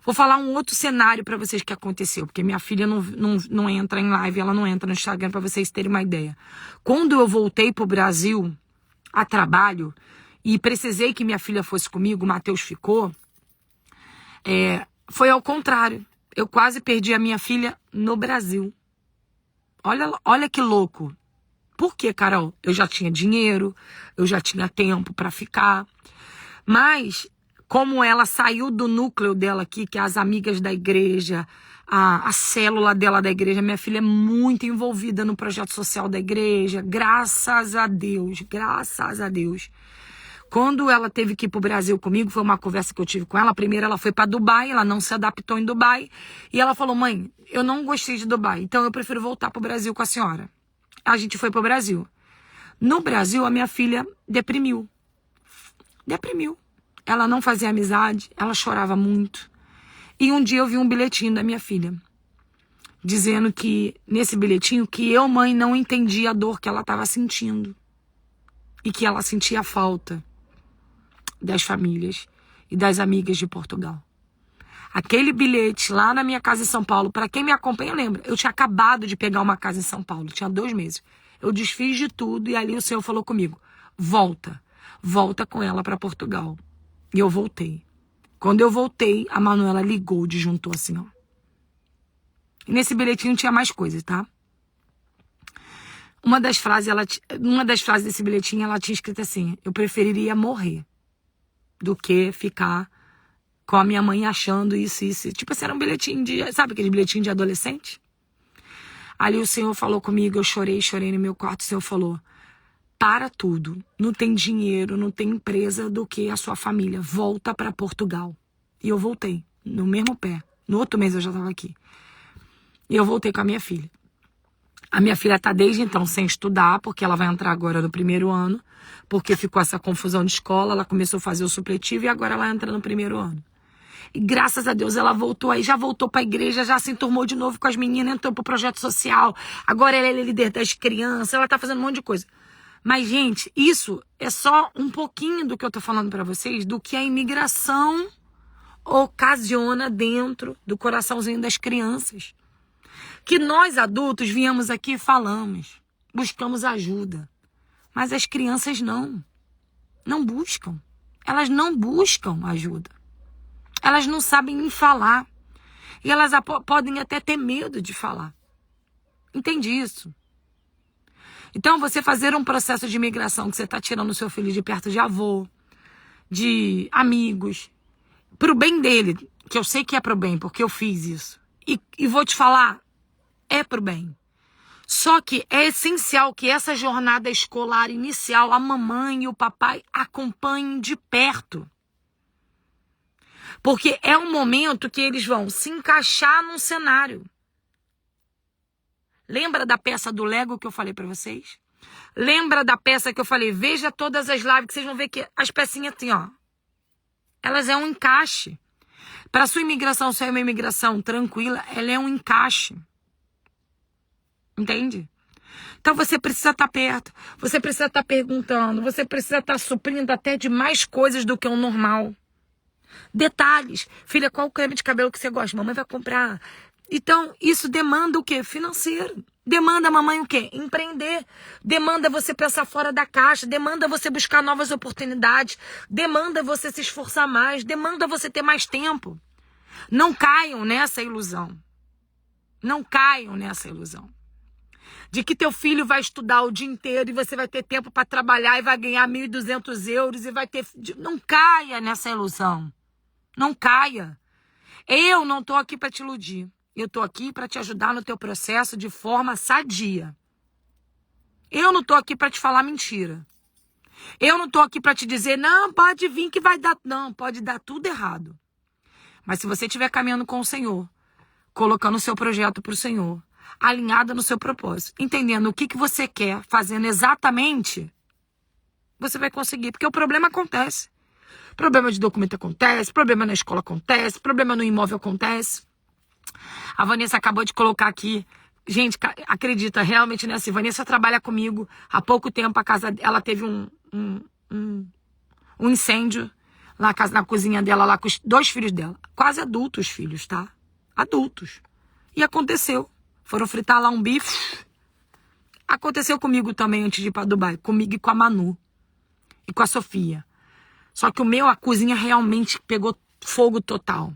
Vou falar um outro cenário para vocês que aconteceu, porque minha filha não entra em live, ela não entra no Instagram, para vocês terem uma ideia. Quando eu voltei pro Brasil a trabalho e precisei que minha filha fosse comigo, o Mateus ficou, foi ao contrário. Eu quase perdi a minha filha no Brasil. Olha que louco. Por quê, Carol? Eu já tinha dinheiro, eu já tinha tempo para ficar. Mas, como ela saiu do núcleo dela aqui, que é as amigas da igreja, a célula dela da igreja, minha filha é muito envolvida no projeto social da igreja, graças a Deus, graças a Deus. Quando ela teve que ir pro Brasil comigo, foi uma conversa que eu tive com ela. Primeiro ela foi para Dubai, ela não se adaptou em Dubai. E ela falou, mãe, eu não gostei de Dubai, então eu prefiro voltar pro Brasil com a senhora. A gente foi pro Brasil. No Brasil, a minha filha deprimiu. Deprimiu. Ela não fazia amizade, ela chorava muito. E um dia eu vi um bilhetinho da minha filha, dizendo que, nesse bilhetinho, que eu, mãe, não entendia a dor que ela estava sentindo. E que ela sentia falta das famílias e das amigas de Portugal. Aquele bilhete lá na minha casa em São Paulo, para quem me acompanha lembra, eu tinha acabado de pegar uma casa em São Paulo, tinha 2 meses. Eu desfiz de tudo e ali o Senhor falou comigo, volta com ela para Portugal. E eu voltei. Quando eu voltei, a Manuela ligou, disjuntou assim, ó. E nesse bilhetinho tinha mais coisas, tá? Uma das frases desse bilhetinho, ela tinha escrito assim, eu preferiria morrer do que ficar com a minha mãe achando isso. Tipo assim, era um bilhetinho de... Sabe aquele bilhetinho de adolescente? Ali o Senhor falou comigo, eu chorei no meu quarto. O Senhor falou, para tudo. Não tem dinheiro, não tem empresa do que a sua família. Volta para Portugal. E eu voltei, no mesmo pé. No outro mês eu já estava aqui. E eu voltei com a minha filha. A minha filha está desde então sem estudar, porque ela vai entrar agora no 1º ano, porque ficou essa confusão de escola, ela começou a fazer o supletivo e agora ela entra no 1º ano. E graças a Deus ela voltou aí, já voltou para a igreja, já se enturmou de novo com as meninas, entrou pro projeto social, agora ela é líder das crianças, ela tá fazendo um monte de coisa. Mas, gente, isso é só um pouquinho do que eu tô falando para vocês, do que a imigração ocasiona dentro do coraçãozinho das crianças. Que nós adultos viemos aqui e falamos, buscamos ajuda. Mas as crianças não buscam. Elas não buscam ajuda. Elas não sabem nem falar. E elas podem até ter medo de falar. Entende isso? Então, você fazer um processo de imigração que você está tirando o seu filho de perto de avô, de amigos, pro bem dele, que eu sei que é pro bem, porque eu fiz isso. E vou te falar, é pro bem. Só que é essencial que essa jornada escolar inicial, a mamãe e o papai acompanhem de perto. Porque é um momento que eles vão se encaixar num cenário. Lembra da peça do Lego que eu falei pra vocês? Lembra da peça que eu falei, veja todas as lives que vocês vão ver que as pecinhas assim, ó. Elas é um encaixe. Para sua imigração ser uma imigração tranquila, ela é um encaixe. Entende? Então você precisa estar perto, você precisa estar perguntando, você precisa estar suprindo até de mais coisas do que o normal. Detalhes. Filha, qual o creme de cabelo que você gosta? Mamãe vai comprar. Então, isso demanda o quê? Financeiro. Demanda a mamãe o quê? Empreender. Demanda você pensar fora da caixa. Demanda você buscar novas oportunidades. Demanda você se esforçar mais. Demanda você ter mais tempo. Não caiam nessa ilusão. Não caiam nessa ilusão. De que teu filho vai estudar o dia inteiro e você vai ter tempo para trabalhar e vai ganhar 1.200 euros e vai ter... Não caia nessa ilusão. Não caia. Eu não estou aqui para te iludir. Eu estou aqui para te ajudar no teu processo de forma sadia. Eu não estou aqui para te falar mentira. Eu não estou aqui para te dizer, não, pode vir que vai dar... Não, pode dar tudo errado. Mas se você estiver caminhando com o Senhor, colocando o seu projeto para o Senhor, alinhada no seu propósito, entendendo o que você quer, fazendo exatamente, você vai conseguir. Porque o problema acontece. Problema de documento acontece, problema na escola acontece, problema no imóvel acontece. A Vanessa acabou de colocar aqui. Gente, acredita realmente nessa. Vanessa trabalha comigo há pouco tempo. A casa, ela teve um incêndio lá na cozinha dela, lá com os 2 filhos dela. Quase adultos filhos, tá? Adultos. E aconteceu. Foram fritar lá um bife. Aconteceu comigo também antes de ir para Dubai. Comigo e com a Manu. E com a Sofia. Só que a cozinha realmente pegou fogo total.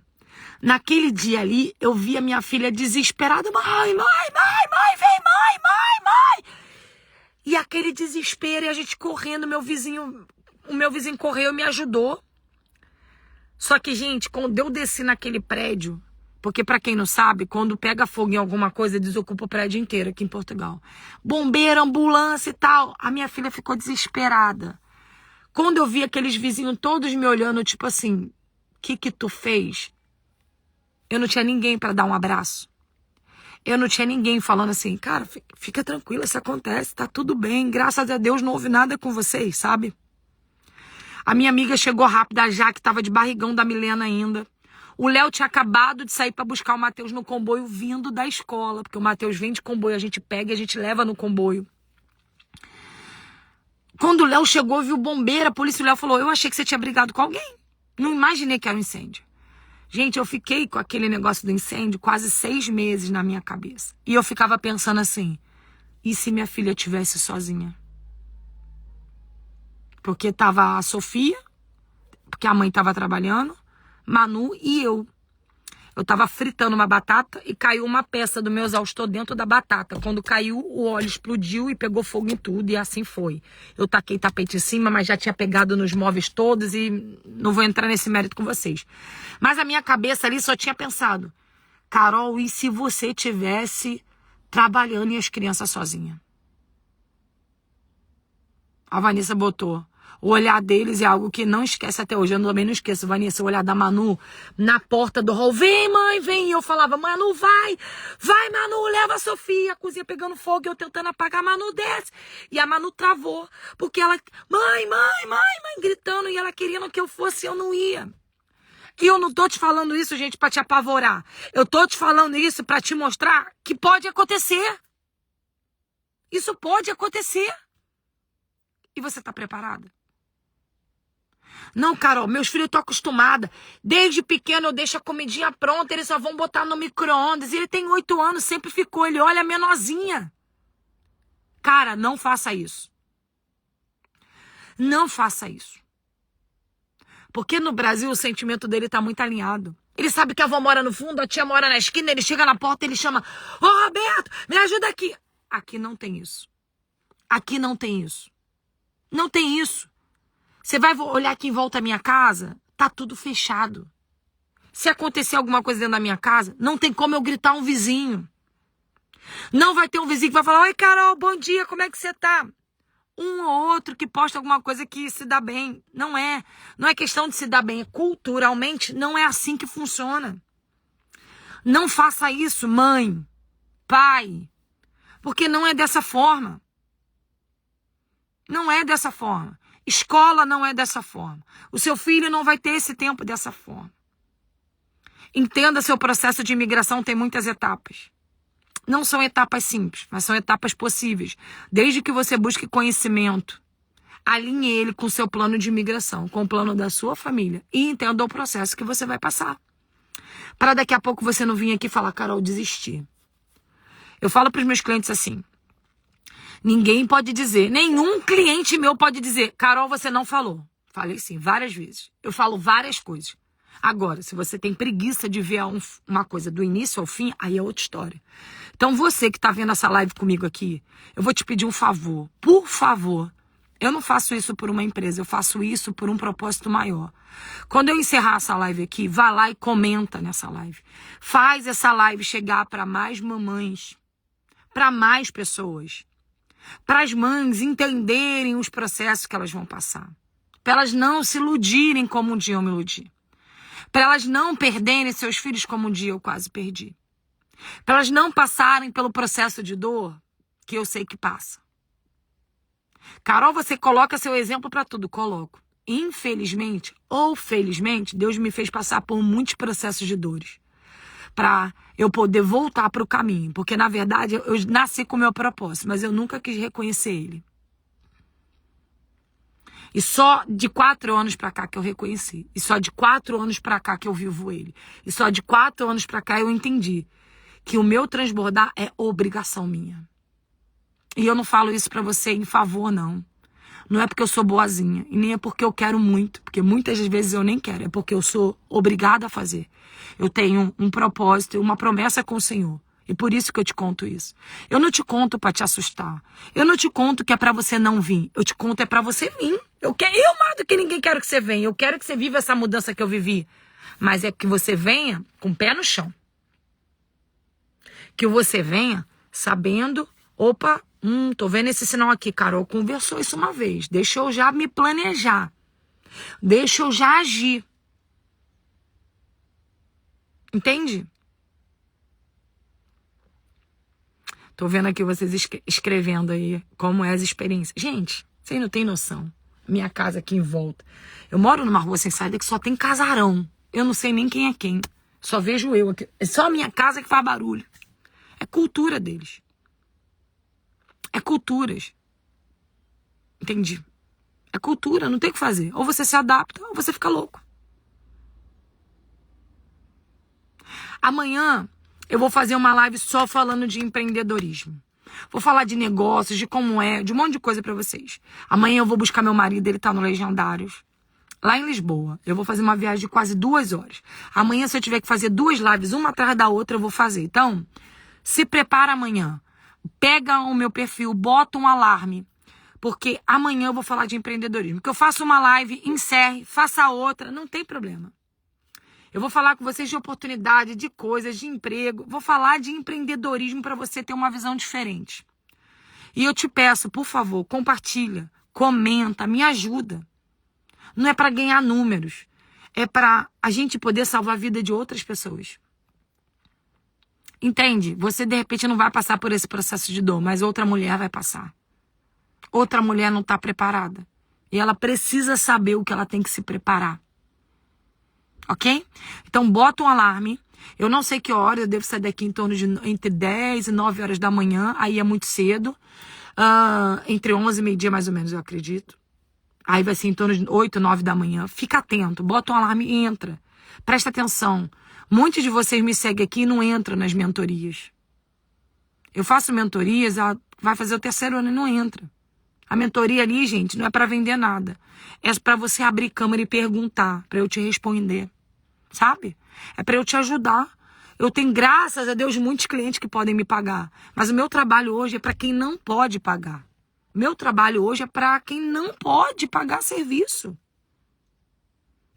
Naquele dia ali, eu vi a minha filha desesperada. Mãe, vem, mãe. E aquele desespero, e a gente correndo, o meu vizinho correu e me ajudou. Só que, gente, quando eu desci naquele prédio, porque pra quem não sabe, quando pega fogo em alguma coisa, desocupa o prédio inteiro aqui em Portugal. Bombeiro, ambulância e tal. A minha filha ficou desesperada. Quando eu vi aqueles vizinhos todos me olhando, tipo assim, o que tu fez? Eu não tinha ninguém pra dar um abraço. Eu não tinha ninguém falando assim, cara, fica tranquila, isso acontece, tá tudo bem, graças a Deus não houve nada com vocês, sabe? A minha amiga chegou rápido, a Jaque tava de barrigão da Milena ainda. O Léo tinha acabado de sair pra buscar o Matheus no comboio vindo da escola, porque o Matheus vem de comboio, a gente pega e a gente leva no comboio. Quando o Léo chegou, viu o bombeiro, a polícia, o Léo falou, eu achei que você tinha brigado com alguém. Não imaginei que era um incêndio. Gente, eu fiquei com aquele negócio do incêndio quase 6 meses na minha cabeça. E eu ficava pensando assim, e se minha filha estivesse sozinha? Porque tava a Sofia, porque a mãe tava trabalhando, Manu e eu. Eu tava fritando uma batata e caiu uma peça do meu exaustor dentro da batata. Quando caiu, o óleo explodiu e pegou fogo em tudo e assim foi. Eu taquei tapete em cima, mas já tinha pegado nos móveis todos e não vou entrar nesse mérito com vocês. Mas a minha cabeça ali só tinha pensado, Carol, e se você tivesse trabalhando e as crianças sozinha? A Vanessa botou. O olhar deles é algo que não esquece até hoje. Eu também não esqueço, Vanessa, o olhar da Manu na porta do hall. Vem, mãe, vem. E eu falava, Manu, vai. Vai, Manu, leva a Sofia. A cozinha pegando fogo, eu tentando apagar. Manu, desce. E a Manu travou. Porque ela, mãe, gritando. E ela querendo que eu fosse, eu não ia. E eu não tô te falando isso, gente, pra te apavorar. Eu tô te falando isso pra te mostrar que pode acontecer. Isso pode acontecer. E você tá preparada? Não, Carol, meus filhos eu tô acostumada. Desde pequeno eu deixo a comidinha pronta, eles só vão botar no micro-ondas. Ele tem 8 anos, sempre ficou, ele olha a menorzinha. Cara, não faça isso. Não faça isso. Porque no Brasil o sentimento dele tá muito alinhado. Ele sabe que a avó mora no fundo, a tia mora na esquina, ele chega na porta e ele chama, ô Roberto, me ajuda aqui. Aqui não tem isso. Aqui não tem isso. Não tem isso. Você vai olhar aqui em volta da minha casa, tá tudo fechado. Se acontecer alguma coisa dentro da minha casa, não tem como eu gritar um vizinho. Não vai ter um vizinho que vai falar, oi Carol, bom dia, como é que você tá? Um ou outro que posta alguma coisa que se dá bem. Não é questão de se dar bem. Culturalmente, não é assim que funciona. Não faça isso, mãe, pai, porque não é dessa forma. Não é dessa forma. Escola não é dessa forma. O seu filho não vai ter esse tempo dessa forma. Entenda, seu processo de imigração tem muitas etapas. Não são etapas simples, mas são etapas possíveis. Desde que você busque conhecimento, alinhe ele com o seu plano de imigração, com o plano da sua família e entenda o processo que você vai passar. Para daqui a pouco você não vir aqui falar, Carol, desisti. Eu falo para os meus clientes assim, ninguém pode dizer, nenhum cliente meu pode dizer, Carol, você não falou. Falei sim, várias vezes. Eu falo várias coisas. Agora, se você tem preguiça de ver uma coisa do início ao fim, aí é outra história. Então, você que está vendo essa live comigo aqui, eu vou te pedir um favor. Por favor, eu não faço isso por uma empresa, eu faço isso por um propósito maior. Quando eu encerrar essa live aqui, vá lá e comenta nessa live. Faz essa live chegar para mais mamães, para mais pessoas. Para as mães entenderem os processos que elas vão passar. Para elas não se iludirem como um dia eu me iludi. Para elas não perderem seus filhos como um dia eu quase perdi. Para elas não passarem pelo processo de dor que eu sei que passa. Carol, você coloca seu exemplo para tudo. Coloco. Infelizmente ou felizmente, Deus me fez passar por muitos processos de dores. Para eu poder voltar para o caminho. Porque, na verdade, eu nasci com o meu propósito, mas eu nunca quis reconhecer ele. E só de 4 anos para cá que eu reconheci. E só de 4 anos para cá que eu vivo ele. E só de 4 anos para cá eu entendi que o meu transbordar é obrigação minha. E eu não falo isso para você em favor, não. Não é porque eu sou boazinha. E nem é porque eu quero muito. Porque muitas vezes eu nem quero. É porque eu sou obrigada a fazer. Eu tenho um propósito e uma promessa com o Senhor. E por isso que eu te conto isso. Eu não te conto pra te assustar. Eu não te conto que é pra você não vir. Eu te conto é pra você vir. Eu mais do que ninguém quero que você venha. Eu quero que você viva essa mudança que eu vivi. Mas é que você venha com o pé no chão. Que você venha sabendo, opa, tô vendo esse sinal aqui. Carol conversou isso uma vez. Deixa eu já me planejar. Deixa eu já agir. Entende? Tô vendo aqui vocês escrevendo aí como é as experiências. Gente, vocês não têm noção. Minha casa aqui em volta. Eu moro numa rua sem saída que só tem casarão. Eu não sei nem quem é quem. Só vejo eu aqui. É só a minha casa que faz barulho. É cultura deles. É culturas. Entendi. É cultura, não tem o que fazer. Ou você se adapta, ou você fica louco. Amanhã eu vou fazer uma live só falando de empreendedorismo. Vou falar de negócios, de como é, de um monte de coisa pra vocês. Amanhã eu vou buscar meu marido, ele tá no Legendários, lá em Lisboa. Eu vou fazer uma viagem de quase 2 horas. Amanhã, se eu tiver que fazer 2 lives, uma atrás da outra, eu vou fazer. Então, se prepara amanhã. Pega o meu perfil, bota um alarme. Porque amanhã eu vou falar de empreendedorismo. Que eu faço uma live, encerre, faça outra, não tem problema. Eu vou falar com vocês de oportunidade, de coisas, de emprego. Vou falar de empreendedorismo para você ter uma visão diferente. E eu te peço, por favor, compartilha, comenta, me ajuda. Não é para ganhar números. É para a gente poder salvar a vida de outras pessoas. Entende? Você, de repente, não vai passar por esse processo de dor, mas outra mulher vai passar. Outra mulher não está preparada. E ela precisa saber o que ela tem que se preparar. Ok? Então, bota um alarme. Eu não sei que hora, eu devo sair daqui em torno de entre 10 e 9 horas da manhã. Aí é muito cedo. Entre 11 e meio-dia, mais ou menos, eu acredito. Aí vai ser em torno de 8, 9 da manhã. Fica atento, bota um alarme e entra. Presta atenção. Muitos de vocês me seguem aqui e não entram nas mentorias. Eu faço mentorias, ela vai fazer o 3º ano e não entra. A mentoria ali, gente, não é para vender nada. É para você abrir câmera e perguntar, para eu te responder. Sabe? É para eu te ajudar. Eu tenho, graças a Deus, muitos clientes que podem me pagar. Mas o meu trabalho hoje é para quem não pode pagar. Meu trabalho hoje é para quem não pode pagar serviço.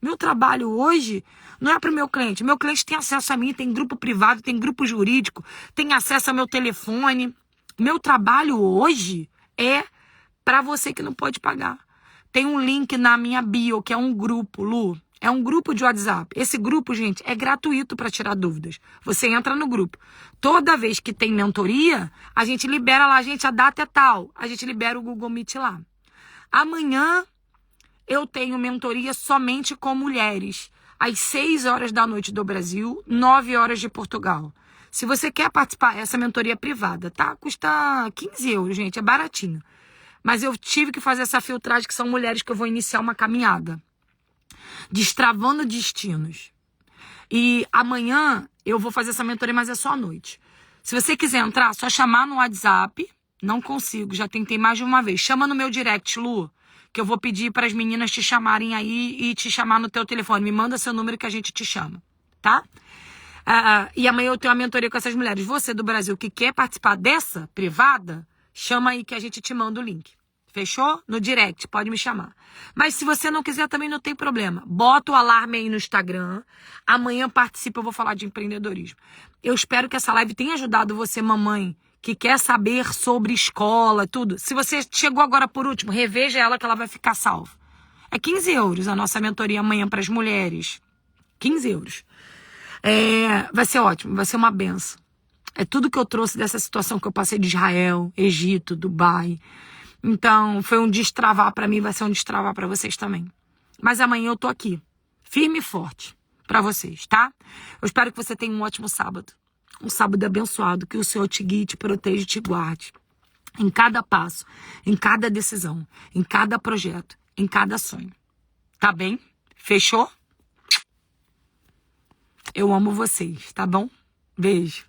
Meu trabalho hoje não é para o meu cliente. Meu cliente tem acesso a mim, tem grupo privado, tem grupo jurídico, tem acesso ao meu telefone. Meu trabalho hoje é para você que não pode pagar. Tem um link na minha bio, que é um grupo, Lu. É um grupo de WhatsApp. Esse grupo, gente, é gratuito para tirar dúvidas. Você entra no grupo. Toda vez que tem mentoria, a gente libera lá, gente, a data é tal. A gente libera o Google Meet lá. Amanhã eu tenho mentoria somente com mulheres. Às 6 horas da noite do Brasil, 9 horas de Portugal. Se você quer participar, essa mentoria é privada, tá? Custa 15 euros, gente, é baratinho. Mas eu tive que fazer essa filtragem, que são mulheres que eu vou iniciar uma caminhada. Destravando destinos. E amanhã eu vou fazer essa mentoria, mas é só à noite. Se você quiser entrar, é só chamar no WhatsApp. Não consigo, já tentei mais de uma vez. Chama no meu direct, Lu, que eu vou pedir para as meninas te chamarem aí e te chamar no teu telefone. Me manda seu número que a gente te chama, tá? E amanhã eu tenho uma mentoria com essas mulheres. Você do Brasil que quer participar dessa privada, chama aí que a gente te manda o link. Fechou? No direct, pode me chamar. Mas se você não quiser, também não tem problema. Bota o alarme aí no Instagram. Amanhã participa, eu vou falar de empreendedorismo. Eu espero que essa live tenha ajudado você, mamãe, que quer saber sobre escola, tudo. Se você chegou agora por último, reveja ela que ela vai ficar salva. É 15 euros a nossa mentoria amanhã para as mulheres. 15 euros. Vai ser ótimo, vai ser uma benção. É tudo que eu trouxe dessa situação que eu passei de Israel, Egito, Dubai. Então, foi um destravar para mim, vai ser um destravar para vocês também. Mas amanhã eu tô aqui, firme e forte para vocês, tá? Eu espero que você tenha um ótimo sábado. Um sábado abençoado, que o Senhor te guie, te proteja e te guarde. Em cada passo, em cada decisão, em cada projeto, em cada sonho. Tá bem? Fechou? Eu amo vocês, tá bom? Beijo.